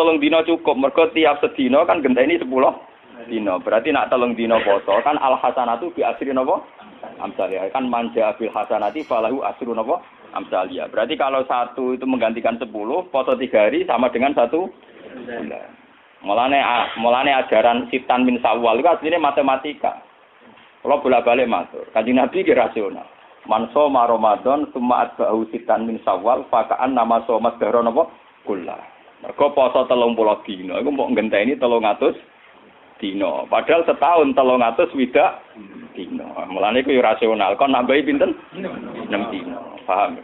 3 dina cukup. Mergo tiap sedina kan genteni 10 dina. Berarti nak 3 dina poso kan al hasanatu bi asri napa? Amsaliyah. Kan manja bil hasanati falahu asru napa? Amsaliyah. Berarti kalau 1 itu menggantikan 10, poso 3 hari sama dengan 1 bulan. Mulane ajaran Sitan min Sawal itu aslinya matematika. Kalau bolak-balik matur, Kanjeng Nabi ki rasional. Man shoma Ramadan summa atba'u Sitan min Sawal fakaan nama shoma dahra napa? Kula. Mergo poso 30 dina iku mbok ngenteni 300 dina. Padahal setahun 300 widak dina. Mulane iku rasional. Kon nambahi pinten? 6 dina. Paham?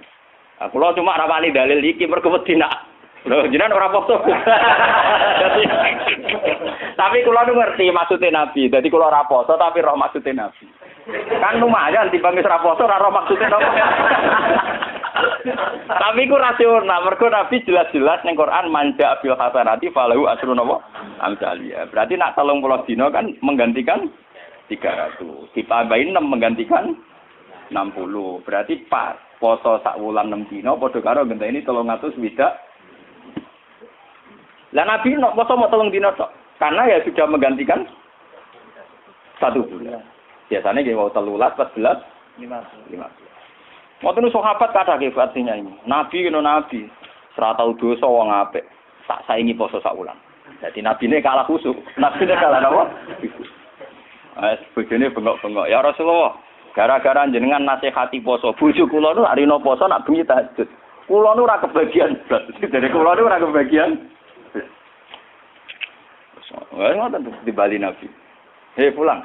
Aku lho cuma rawani dalil iki mergo wedi nak lho jenengan ora poso. Tapi kula nu ngerti maksude Nabi. Dadi kula ora poso tapi roh maksude Nabi. Kan lumayan timbang wis ora poso ora roh maksude napa. Tapi ku rasional mergo Nabi jelas-jelas ning Quran manja bil hasanati falahu asru napa amsaliyah. Berarti nak 30 dina kan menggantikan 300. Ditambahin 6 menggantikan 60. Berarti pas poso sak wulan 6 dina padha karo ngenteni 300 widak. Lah Nabi nok poso mau 3 dina tok. Karena ya sudah menggantikan 1 bulan. Biasanya nggih mau 13, 14, 15. Ngoten sahabat kathah nggih artinya ini. Nabi kena nabi, ora tau dosa wong apik. Tak saingi poso sak wulan. Dadi nabine kalah khusuk. Nabine kalah napa? Wes bojone bengok-bengok. Ya Rasulullah, gara-gara jenengan nasihati poso, bojo kula nu arina poso nak bengi tahajud. Kula nu ora kebagian blas. Jadi kula nu ora kebagian. Wes ngoten di Bali Nabi. Hei pulang.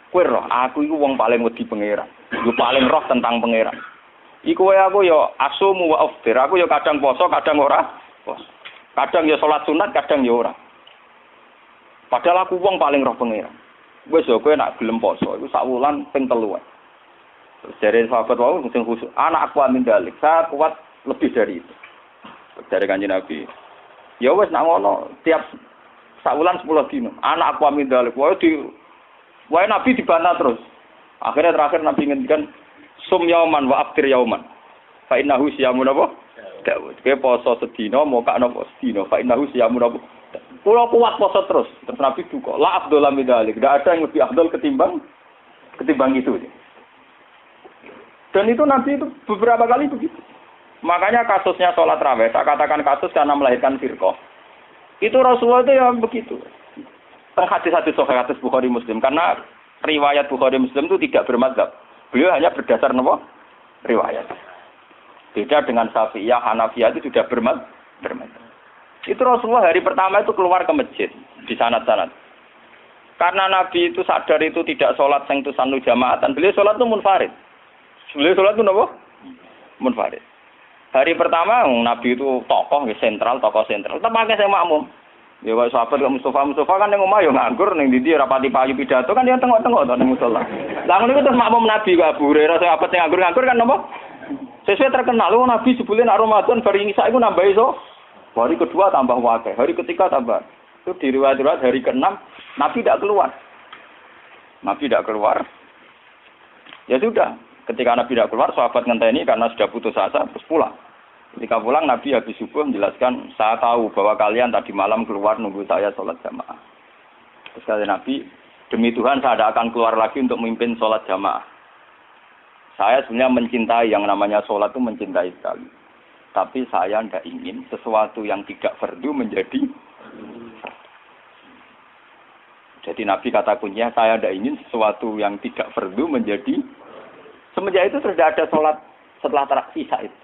Kowe roh, aku iku wong paling wedi pangeran. Yo paling roh tentang pangeran. Iku wae aku yo asumu wa aftir. Aku yo kadang poso, kadang ora poso. Kadang yo salat sunat, kadang yo ora. Padahal aku wong paling roh pangeran. Wis yo kowe nak gelem poso iku sak wulan ping 3. Terus dari sahabat wau sing khusus, anak aku amin dalik. Saya kuat lebih dari itu. Dari Kanjeng Nabi. Ya wis nak ngono tiap sak wulan 10 dino. Anak aku amin dalik. Wae Nabi dibantah terus. Akhirnya terakhir Nabi ngendikan sum yauman wa aftir yauman. Fa innahu siyamun apa? Daud. Ke poso sedina moka napa sedina. Fa innahu siyamun apa? Kula kuat poso terus. Terus Nabi duka. La afdal min dzalik. Tidak ada yang lebih afdal ketimbang itu. Dan itu Nabi itu beberapa kali begitu. Makanya kasusnya sholat raweh, saya katakan kasus karena melahirkan firqah. Itu Rasulullah itu yang begitu. Hadis-hadis sahih hadis Bukhari Muslim karena riwayat Bukhari Muslim itu tidak bermadzhab. Beliau hanya berdasar napa? Riwayat. Beda dengan Syafi'iyah, Hanafiyah itu sudah bermadzhab. Itu Rasulullah hari pertama itu keluar ke masjid di sanad-sanad. Karena Nabi itu sadar itu tidak sholat sing tusanu jamaatan, beliau sholat itu munfarid. Beliau sholat itu napa? Munfarid. Hari pertama Nabi itu tokoh sentral. Tetap pakai saya makmum. Ya wae sahabat kok Mustafa kan ning omah yo nganggur ning ndi rapati payu pidato kan dia tengok-tengok to ning musala. Lah ngono iku terus makmum Nabi kok Abu Hurairah sahabat sing nganggur kan napa? Sesuai terkenal lho Nabi sebule nek Ramadan bari isa iku nambah iso. Hari kedua tambah wae, hari ketiga tambah. Itu di riwayat hari ke-6 Nabi tidak keluar. Ya sudah, ketika Nabi tidak keluar sahabat ngenteni karena sudah putus asa terus pulang. Ketika pulang Nabi habis subuh menjelaskan, saya tahu bahwa kalian tadi malam keluar nunggu saya sholat jamaah. Terus kata Nabi, demi Tuhan saya tidak akan keluar lagi untuk memimpin sholat jamaah. Saya sebenarnya mencintai yang namanya sholat itu mencintai sekali. Tapi saya tidak ingin sesuatu yang tidak fardu menjadi fardu. Jadi Nabi kata kuncinya, saya tidak ingin sesuatu yang tidak fardu menjadi. Semenjak itu sudah ada sholat setelah sisa itu.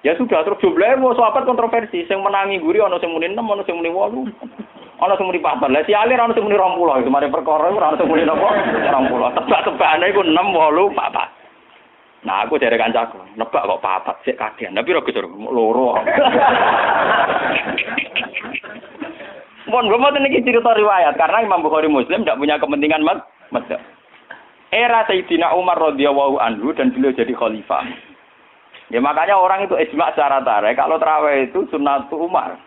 Ya sudah, terus jumlahnya mau sahabat kontroversi. Yang menangi guri, ada yang muni 6, ada yang muni 8. Ada yang muni 4. Lah si alir, ada yang muni 20. Itu mari perkara, ada yang muni 20. Tebak-tebakannya itu 6, 8, 4. Nah, aku dari kancaku. Nebak kok 4, sik kadean. Tapi aku jujur, loro. Mohon gue ini cerita riwayat. Karena Imam Bukhari Muslim tidak punya kepentingan mazhab. Era Sayyidina Umar radhiyallahu anhu dan beliau jadi khalifah. Ya makanya orang itu ijma secara tarik. Kalau tarawih itu sunnatul Umar.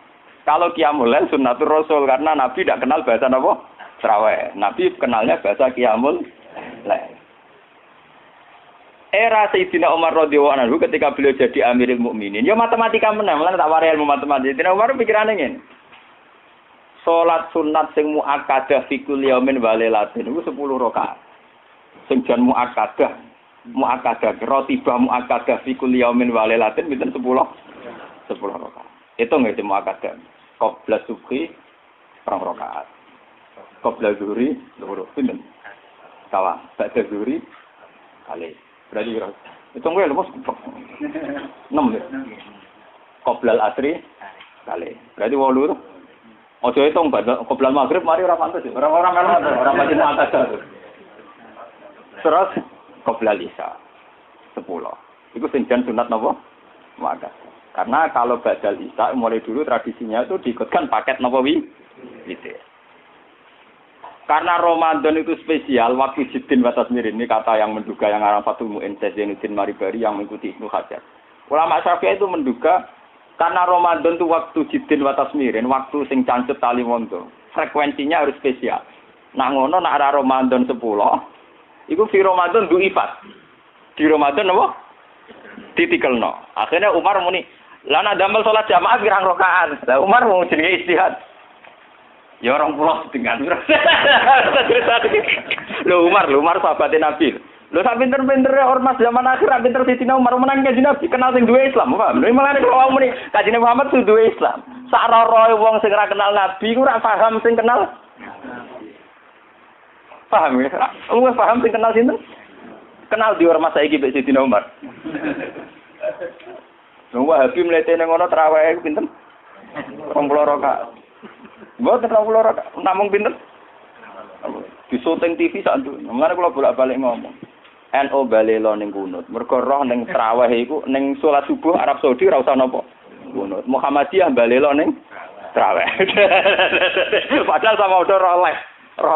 Kalau qiyamul lail sunnatul Rasul. Karena Nabi tidak kenal bahasa apa? Tarawih. Nabi kenalnya bahasa qiyamul lail. era Sayyidina Umar radhiyallahu anhu ketika beliau jadi Amirul Mukminin, ya matematika menang, lan tak wari ilmu matematika. Sayyidina Umar pikirane ngene. Salat sunat sing muakkadah fi kulli yaumin wa lailatin iku 10 rakaat. Sing jan muakkadah rotibah muakkadah fi kulli yaumin wa lailatin pinten 10 rakaat. Itu nggih muakkadah. Qabla subhi 2 rakaat. Qabla zuhri 2 pinten? Kawa, ba'da zuhri kali. Berarti itu nggih lho 6 ya. Qabla al-asri kali. Berarti 8. Ojo hitung qoblal maghrib mari ora pantes. Orang melu ora pasti mu'tadah. Terus qoblal isya 10. Iku sing jan sunat napa? Mu'tadah. Karena kalau badal isya mulai dulu tradisinya itu diikutkan paket napa gitu. Karena Ramadan itu spesial waktu Jiddin wa Tasmir ini kata yang menduga yang arang Fathul Mu'in Zainuddin Maribari yang mengikuti Ibnu Hajar. Ulama Syafi'i itu menduga karena Ramadan itu waktu Jiddin wa Tasmirin, waktu sing cancet tali mondo. Frekuensinya harus spesial. Nah ngono nak ada Ramadan 10, iku fi Ramadan du'ifat. Di Ramadan apa? Ditikelno. Akhirnya Umar muni, "Lah nak damel salat jamaah pirang rakaat?" Lah Umar mau jenenge istihad. Ya 20 dengan. Lho Umar sahabat Nabi. Lho sak pinter-pintere ormas zaman akhir rak pinter Sayyidina Umar menang kanjeng Nabi kenal sing duwe Islam, paham? Lha malah nek wong muni kanjeng Muhammad sing duwe Islam. Sak roroe wong sing ora kenal Nabi ku ora paham sing kenal. Paham ya? Wong paham sing kenal sinten? Kenal di ormas saiki mbek Sayyidina Umar. Wong Wahabi mletene ngono traweh ku pinten? 20 rakaat. Mboten 20 rakaat, namung pinten? Di syuting TV sak nduk. Mulane kula bolak-balik ngomong. NO balelo ning kunut. Mergo roh ning traweh iku ning salat subuh Arab Saudi ora usah napa. Kunut. Muhammadiyah balelo ning traweh. Padahal sama udah roh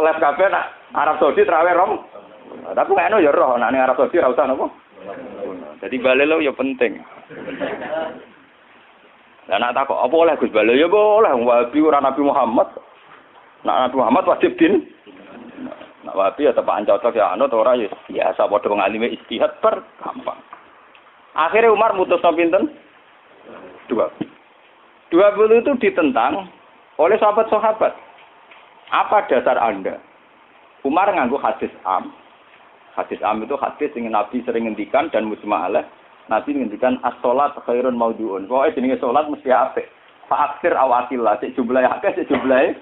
les kabeh nak Arab Saudi traweh rom. Tapi NO ya roh nak ning Arab Saudi ora usah napa. Jadi balelo ya penting. Lah nak takok apa oleh Gus balelo ya boleh Wahabi ora Nabi Muhammad. Nak Nabi Muhammad wajib din. Nak Wahabi ya tepakan cocok ya anut ora ya biasa padha ngalime istihad gampang. Akhirnya Umar mutusno pinten? 20 itu ditentang oleh sahabat-sahabat. Apa dasar Anda? Umar nganggo hadis am. Hadis am itu hadis yang Nabi sering ngendikan dan mujma' alaih. Nabi ngendikan as-shalat khairun maudhu'un. Pokoke jenenge salat mesti apik. Fa aksir awatillah, sik jumlahe akeh sik jumlahe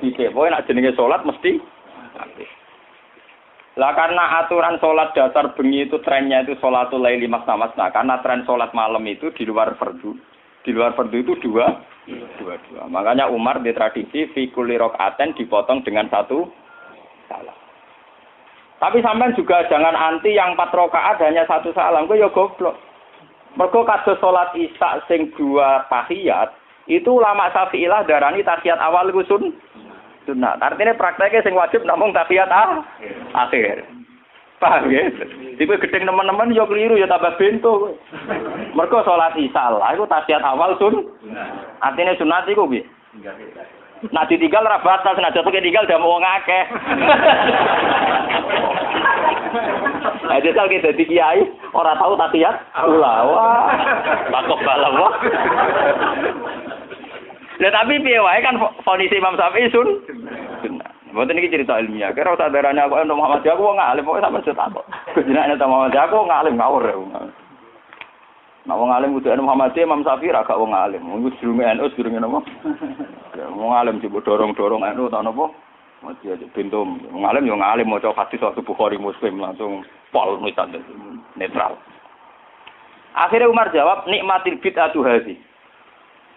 sithik. Pokoke nek jenenge salat mesti apik. Lah karena aturan sholat dasar bengi itu trennya itu sholatul laili masna-masna. Karena tren sholat malam itu di luar fardu. Di luar fardu itu dua. Makanya Umar di tradisi fi kulli rakaatin dipotong dengan 1 salam. Tapi sampean juga jangan anti yang 4 rakaat hanya 1 salam. Kok ya goblok. Mergo kados sholat isya sing 2 tahiyat itu ulama Syafi'iyah darani tahiyat awal iku sunat. Artinya prakteknya sing wajib namung tahiyat akhir. Paham ya? Tipe gedeng teman-teman yo keliru ya tambah bento. Mergo salat isya lah iku tahiyat awal Artinya sunat iku piye? Nah ditinggal ra batas, nek jatuh ketinggal dah wong akeh. Ada tal kita dadi kiai ora tahu tahiyat ulama. Takok balawa. Lah tapi piye wae kan fonisi Imam Syafi'i sunnah. Mboten iki cerita ilmiah. Kira usah darane aku untuk Muhammad aku wong alim pokoke sampeyan setakok. Jenenge ta Muhammad aku wong alim ngawur. Nek wong alim kudu Muhammad Imam Syafi'i ra gak wong alim. Wong sedurunge NU sedurunge napa? Wong alim coba dorong-dorong NU ta napa? Mati aja bentum. Wong alim yo ngalim maca hadis satu Bukhari Muslim langsung pol misalnya netral. Akhirnya Umar jawab nikmatil bid'atu hadhi.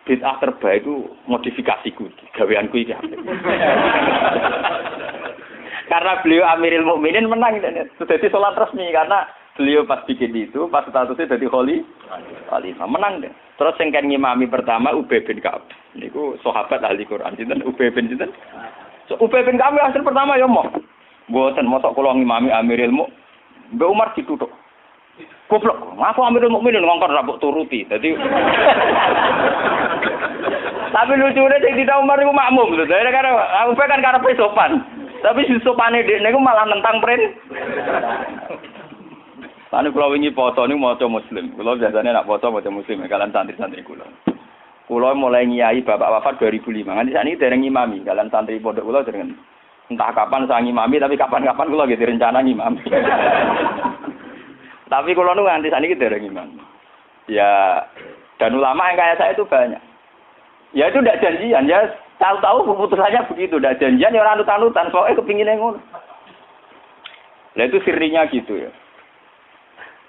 Bid'ah terbaik itu modifikasiku, gaweanku iki. Karena beliau Amirul Mukminin menang sudah di sholat resmi karena beliau pas bikin itu pas statusnya jadi khalifah menang deh. Terus yang kan ngimami pertama Ubay bin Ka'ab. Niku sahabat ahli Quran sinten Ubay bin sinten? Ubay bin Ka'ab hasil pertama ya mau. Mboten mosok kula ngimami Amirul Mukminin. Mbak Umar dituthuk. Goblok, aku Amirul Mukminin ngongkon ra mbok turuti. Dadi tapi lucune sing Sayyidina Umar iku makmum lho. Dene kan aku kan karepe sopan. Tapi si sopane dhek niku malah nentang prin. Lalu kalau wingi foto ini mau Muslim. Kalau biasanya nak foto mau Muslim. Kalian santri-santri kulo. Kulo mulai ngiyai bapak wafat 2005. Nanti saat ini dereng ngimami. Kalian santri pondok kulo dereng entah kapan saya ngimami, tapi kapan-kapan kulo gitu rencana ngimami. Tapi kulo nu nanti saat ini dereng ngimami. Ya, dan ulama yang kayak saya itu banyak. Ya itu tidak janjian. Ya tahu-tahu keputusannya begitu. Tidak janjian ya orang anut-anutan. Soalnya kepinginnya ngono. Nah itu sirinya gitu ya.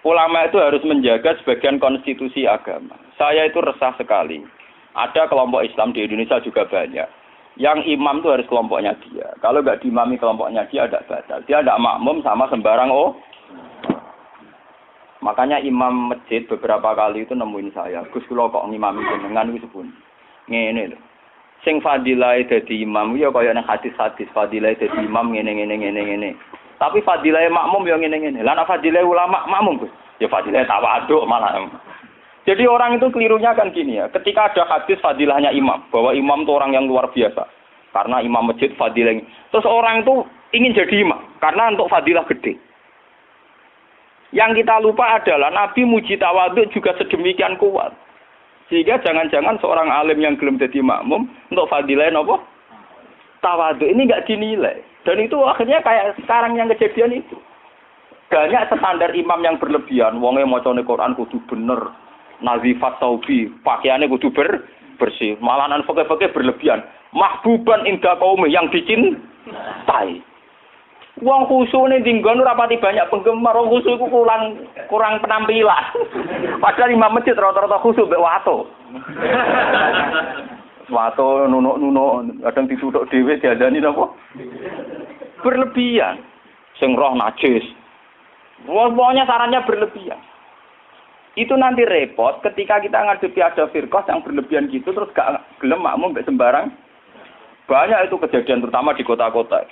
Ulama itu harus menjaga sebagian konstitusi agama. Saya itu resah sekali. Ada kelompok Islam di Indonesia juga banyak. Yang imam itu harus kelompoknya dia. Kalau nggak diimami kelompoknya dia ada batal. Dia ada makmum sama sembarang Makanya imam masjid beberapa kali itu nemuin saya. Gus kula kok ngimami jenengan iki sepun. Ngene lho. Sing fadilah dadi imam ya kaya nang hadis-hadis fadilah dadi imam ngene. Tapi fadilah makmum ya ngene. Lah nek fadilah ulama makmum Gus. Ya fadilah tawaduk malah. Jadi orang itu kelirunya kan gini ya. Ketika ada hadis fadilahnya imam, bahwa imam itu orang yang luar biasa. Karena imam masjid fadilah. Terus orang itu ingin jadi imam karena untuk fadilah gede. Yang kita lupa adalah Nabi muji tawaduk juga sedemikian kuat. Sehingga jangan-jangan seorang alim yang gelem jadi makmum untuk fadilah apa? Tawaduk ini enggak dinilai. Dan itu akhirnya kayak sekarang yang kejadian itu. Banyak standar imam yang berlebihan. Wonge macane Quran kudu bener. Nazifat taubi, pakaiannya kudu bersih. Malahan fakir-fakir berlebihan. Mahbuban indah kaum yang dicintai. Wong khusyuk ning dinggon ora pati banyak penggemar, wong khusyuk iku kurang penampilan. Padahal imam masjid rata-rata khusyuk mbek wato. Wato nunuk-nunuk, kadang dituthuk dhewe diandani napa? Berlebihan. Sing roh najis. Pokoknya sarannya berlebihan. Itu nanti repot ketika kita ngadepi ada firqah yang berlebihan gitu terus gak gelem makmum mbek sembarang. Banyak itu kejadian terutama di kota-kota.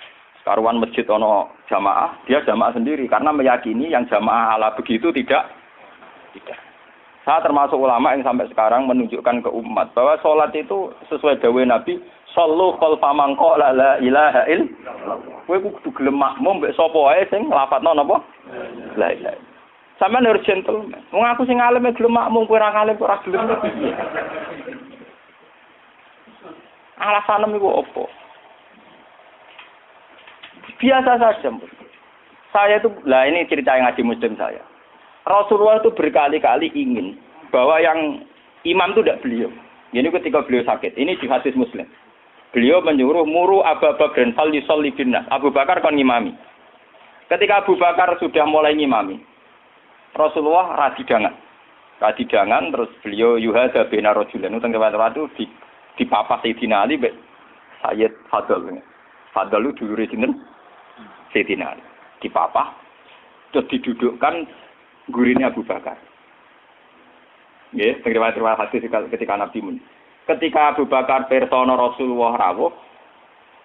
Karuan masjid ono jamaah, dia jamaah sendiri karena meyakini yang jamaah ala begitu tidak. Saya termasuk ulama yang sampai sekarang menunjukkan ke umat bahwa sholat itu sesuai dawuh Nabi, shollu khalfa man qala la ilaha illallah. Kowe kudu gelem makmum mbek sapa wae sing nglafadzno napa? La ilaha. Sampeyan harus gentleman. Wong aku sing alim gelem makmum, kowe ora alim ora gelem. Alasanem iku opo? Biasa saja. Saya itu, ini cerita yang ngaji muslim saya. Rasulullah itu berkali-kali ingin bahwa yang imam itu tidak beliau. Ini ketika beliau sakit. Ini di hadis muslim. Beliau menyuruh muru Abu Bakar fal yusalli binnas. Abu Bakar kon ngimami. Ketika Abu Bakar sudah mulai ngimami, Rasulullah radidangan terus beliau yuhada bina rajulan. Itu tengah-tengah itu dipapas Sayyidina Ali mbek Sayyid Fadl. Fadl itu dulure sinten? Sayyidina Ali. Dipapah terus didudukkan gurine Abu Bakar. Nggih, tengah-tengah hadis ketika Nabi mun. Ketika Abu Bakar persona Rasulullah rawuh,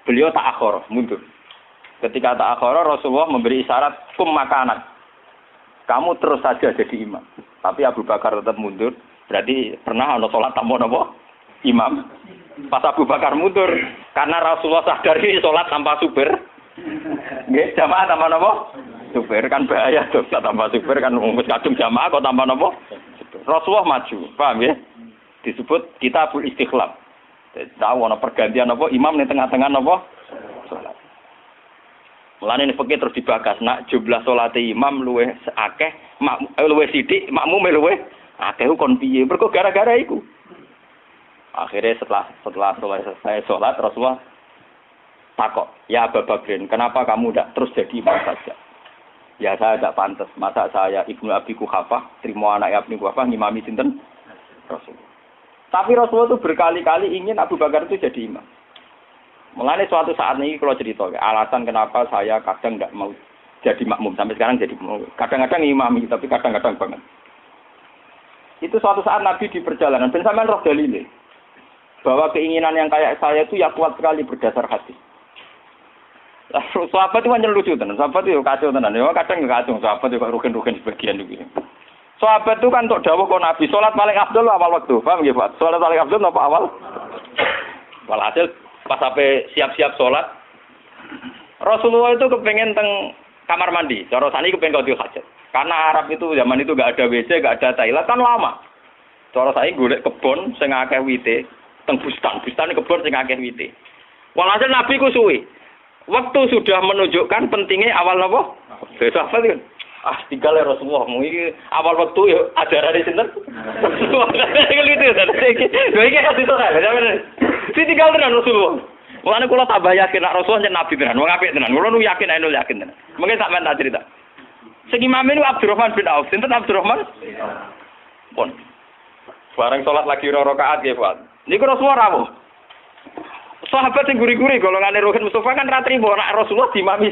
beliau ta'akhir, mundur. Ketika ta'akhir Rasulullah memberi isyarat kum makanan. Kamu terus saja jadi imam. Tapi Abu Bakar tetap mundur. Berarti pernah ana salat tanpa napa? Imam. Pas Abu Bakar mundur karena Rasulullah sadari salat tanpa supir. Nggih, jamaah tanpa napa? Supir kan bahaya tuh, tanpa supir kan wis kadung jamaah kok tanpa napa? Rasulullah maju, paham ya? Disebut kitabul istikhlaf. Tahu ana pergantian apa imam ning tengah-tengah napa? Salat. Mulane nek fikih terus dibagas, nak jumlah salate imam luwih akeh, luwih sithik, makmum luwih akeh kon piye? Mergo gara-gara iku. Akhirnya setelah selesai sholat, Rasulullah takut, ya Abu Bakrin, kenapa kamu tidak terus jadi imam saja? Ya saya tidak pantas, masa saya Ibnu Abi Quhafah, terima anak Ibnu Quhafah, ngimami sinten Rasulullah. Tapi Rasulullah itu berkali-kali ingin Abu Bakar itu jadi imam. Mulanya suatu saat ini kalau cerita, alasan kenapa saya kadang tidak mau jadi makmum, sampai sekarang jadi makmum. Kadang-kadang imami, tapi kadang-kadang banget. Itu suatu saat Nabi di perjalanan, dan sampai roh dalile. Bahwa keinginan yang kayak saya itu ya kuat sekali berdasar hati. Sahabat itu hanya lucu tenan, sahabat itu kacau tenan. Ya kadang kacau, sahabat itu rugen-rugen sebagian juga. Sahabat itu kan untuk dawuh kok Nabi, salat paling afdal awal waktu. Paham nggih, Pak? Salat paling afdal apa awal? Walhasil pas sampai siap-siap salat, Rasulullah itu kepengen teng kamar mandi. Cara saniki pengen qadhi hajat. Karena Arab itu zaman itu enggak ada WC, enggak ada toilet kan lama. Cara saiki golek kebon sing akeh wite, teng bustan kebon sing akeh wite. Walhasil Nabi ku suwi. Waktu sudah menunjukkan pentingnya awal napa? Besok apa kan? Tinggal ya Rasulullah. Mungkin awal waktu ya ajaran di sinten. Gitu kan. Lha iki kasih to kan. Tinggal tenan Rasulullah. Mulane kula tambah yakin nek Rasulullah yen nabi tenan, wong apik tenan. Kula nu yakin ae yakin tenan. Mungkin sampean tak cerita. Sing imam ini Abdurrahman bin Auf. Sinten Abdurrahman? Pun. Bareng salat lagi 2 rakaat nggih, Pak. Niku Rasulullah rawuh. Sahabat sing guri-guri golongane Ruhin Mustafa kan ra trimo nek Rasulullah dimami.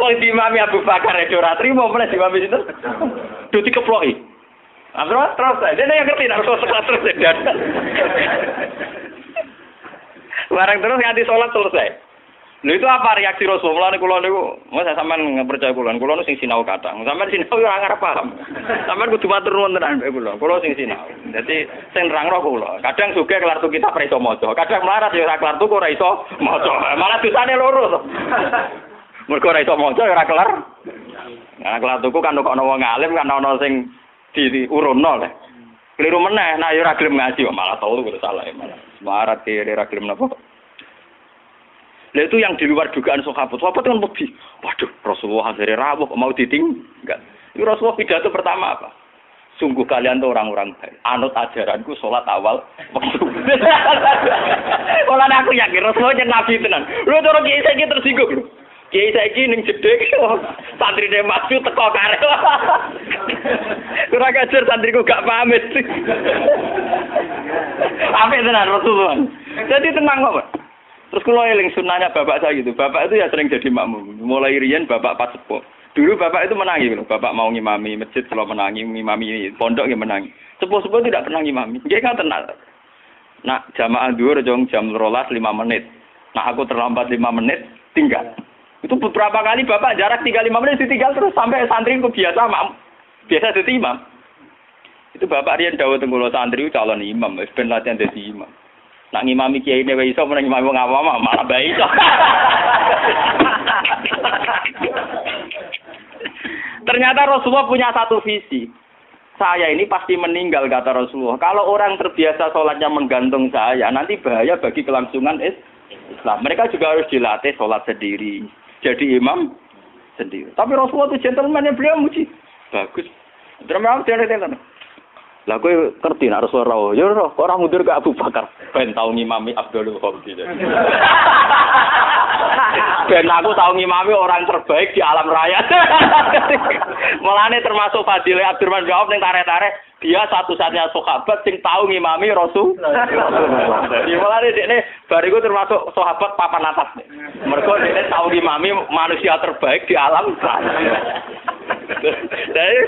Wong dimami Abu Bakar ora trimo meneh dimami sinten? Do dikeploki. Abdurrahman terus dene yang ngerti nek Rasulullah terus dan. Bareng terus nganti salat selesai. Lha itu apa reaksi Rasulullah kula niku? Mas sampean percaya kula nu sing sinau kathah. Sampean sinau ora ngarep paham. Sampean kudu matur nuwun tenan kula. Kula sing sinau. Dadi sing nerangno kula. Kadang sugih kelar tuku kitab ora iso maca. Kadang melarat ya ora kelar tuku ora iso maca. Malah dosane loro to. Mergo ora iso maca ora kelar. Nah, kelar tuku kan kok ana wong alim kan ana sing diurunno lho. Keliru meneh nek ora gelem ngaji malah tau kudu salah malah. Melarat kira ora gelem napa? Lah itu yang di luar dugaan sahabat. Sahabat kan lebih, waduh Rasulullah akhirnya rawuh mau ditinggal. Itu Rasulullah pidato pertama apa? Sungguh kalian tuh orang-orang baik. Anut ajaranku sholat awal waktu. Kalau aku yakin Rasulullah yang nabi tenan. Lu cara kiai saiki tersinggung lho. Kiai saiki ning jedhek santrine maju teko karep. Kurang ajar santriku gak pamit. Apik tenan Rasulullah. Jadi tenang kok. Terus kalau eling sunnahnya bapak saya gitu, bapak itu ya sering jadi makmum. Mulai riyen bapak pas sepuh. Dulu bapak itu menangi, bapak mau ngimami masjid, kalau menangi, ngimami pondok ya menangi. Sepuh-sepuh tidak pernah ngimami. Dia kan tenang. Nah, jamaah dhuwur jam 12 5 menit. Nah, aku terlambat 5 menit, tinggal. Itu beberapa kali bapak jarak tinggal 5 menit, ditinggal terus sampai santri ku biasa jadi imam. Itu bapak riyen dawuh teng kula santri calon imam, wis ben latihan dadi imam. Nak ngimami kiai ne wae iso meneng ngimami wong awam malah bae iso. Ternyata Rasulullah punya satu visi. Saya ini pasti meninggal kata Rasulullah. Kalau orang terbiasa sholatnya menggantung saya, nanti bahaya bagi kelangsungan Islam. Mereka juga harus dilatih sholat sendiri. Jadi imam sendiri. Tapi Rasulullah itu gentleman yang beliau muji. Bagus. Terima kasih. Lah kowe ngerti nek Rasulullah ya ora ora mundur ke Abu Bakar ben tau ngimami Abdul Khadir. Ben aku tau ngimami orang terbaik di alam raya. Mulane termasuk fadilah Abdurrahman bin Auf ning tarik-tarik dia satu-satunya sahabat sing tau ngimami Rasul. Jadi mulane dekne bariku termasuk sahabat papan atas. Mergo dekne tau ngimami manusia terbaik di alam raya. Jadi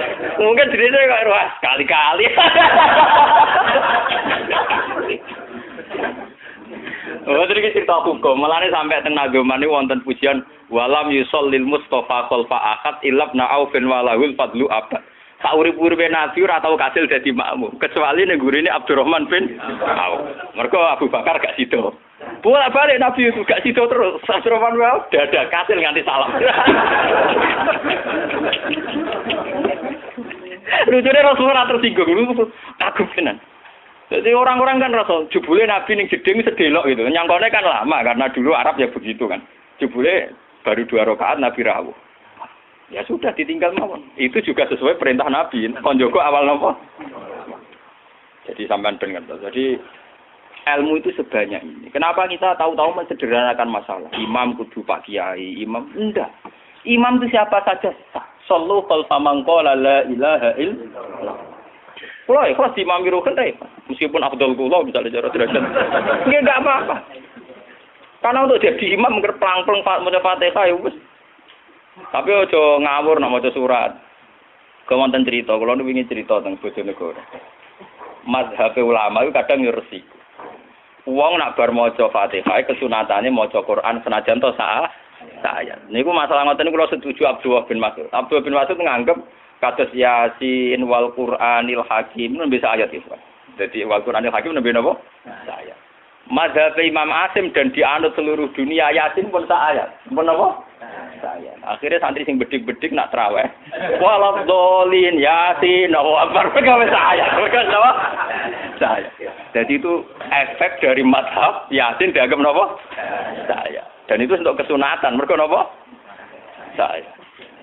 mungkin dirinya kok wah kali-kali. Oh, jadi cerita hukum. Mulane sampai teng agama niku wonten pujian walam yusallil mustofa khalfa ahad ilabna aufin walahul fadlu abad. Sak urip-uripe Nabi ora tau kasil dadi makmum, kecuali ning gurine Abdurrahman bin Auf. Mergo Abu Bakar gak sida. Bolak-balik Nabi itu gak sida terus. Abdurrahman bin Auf dadak kasil nganti salam. Lucunya Rasulullah tersinggung, lu kagum tenan. Jadi orang-orang kan Rasul, jebule Nabi ning jeding sedelok gitu. Nyangkone kan lama karena dulu Arab ya begitu kan. Jebule baru 2 rakaat Nabi rawuh. Ya sudah ditinggal mawon. Itu juga sesuai perintah Nabi. Konjogo awal napa? Jadi sampean ben ngertos. Jadi ilmu itu sebanyak ini. Kenapa kita tahu-tahu mensederhanakan masalah? Imam kudu Pak Kiai, imam enggak. Imam itu siapa saja sah. Sallu khalfa man qala la ilaha illallah. Kulo ikhlas imam Ruhin meskipun afdal kula bisa cara derajat. Nggih enggak apa-apa. Karena untuk jadi imam ngerplang-plang maca Fatihah ya wis. Tapi aja ngawur nek maca surat. Kemonten cerita, kula nu wingi cerita teng Bojonegoro. Mazhab ulama itu kadang yo resik. Wong nak bar maca Fatihah kesunatane maca Quran senajan to saya. Niku masalah ngoten niku kula setuju Abdullah bin Mas'ud. Abdullah bin Mas'ud nganggep kados Yasin wal Qur'anil Hakim nembe ayat itu. Jadi wal Qur'anil Hakim nembe napa? Ayat. Mazhab Imam Asim dan dianut seluruh dunia Yasin pun sak ayat. Pun apa? Saya. Akhirnya santri sing bedik-bedik nak traweh. Walad dolin Yasin, Allahu Akbar gawe saya. Bukan apa? Saya. Jadi itu efek dari mazhab Yasin dianggap napa? Saya. Dan itu untuk kesunatan. Mergo napa? Saya.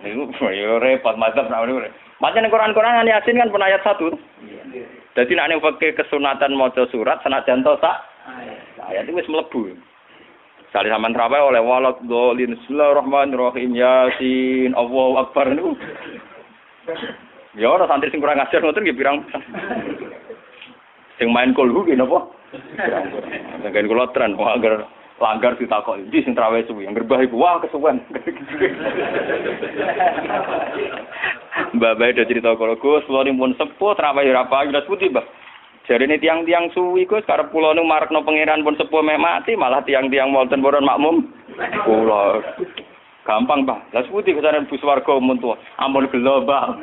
Niku yo repot mazhab nak niku. Macam Quran-Quran Yasin kan pun ayat 1. Jadi nek ning fikih kesunatan maca surat senajan to sak ayat itu wis mlebu. Sale sampean traweh oleh walad dolin bismillahirrahmanirrahim Yasin Allahu Akbar niku. Ya ora santri sing kurang ajar ngoten nggih pirang. Sing main kulhu nggih napa? Nggih kula tren kok agar langgar ditakoki. Ndi sing traweh suwi? Angger mbah iku wah kesuwen. Mbak Bae do cerita karo Gus, kula pun sepuh traweh ora pagi lha putih, Mbah. Jarine tiang-tiang suwi Gus karep kula nu marekno pangeran pun sepuh mek mati malah tiang-tiang wonten boron makmum. Kula gampang, Pak. Lah putih kesane bus warga mun tuwa. Ampun gelo, Mbah.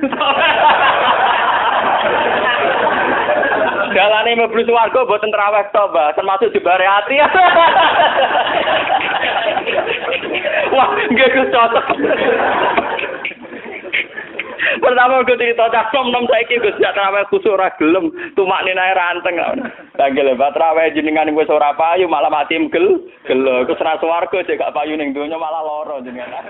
Dalane mlebu swarga mboten traweh to, Mbah, termasuk jebare ati. Wah, nggih Gus cocok. Pertama gue cerita caksom nom saiki Gus jak traweh kusuk ora gelem, tumakne nae ranteng. Tanggel Mbah traweh jenengan wis ora payu malah mati gelo. Gus ra swarga jek gak payu ning donya malah lara jenengan.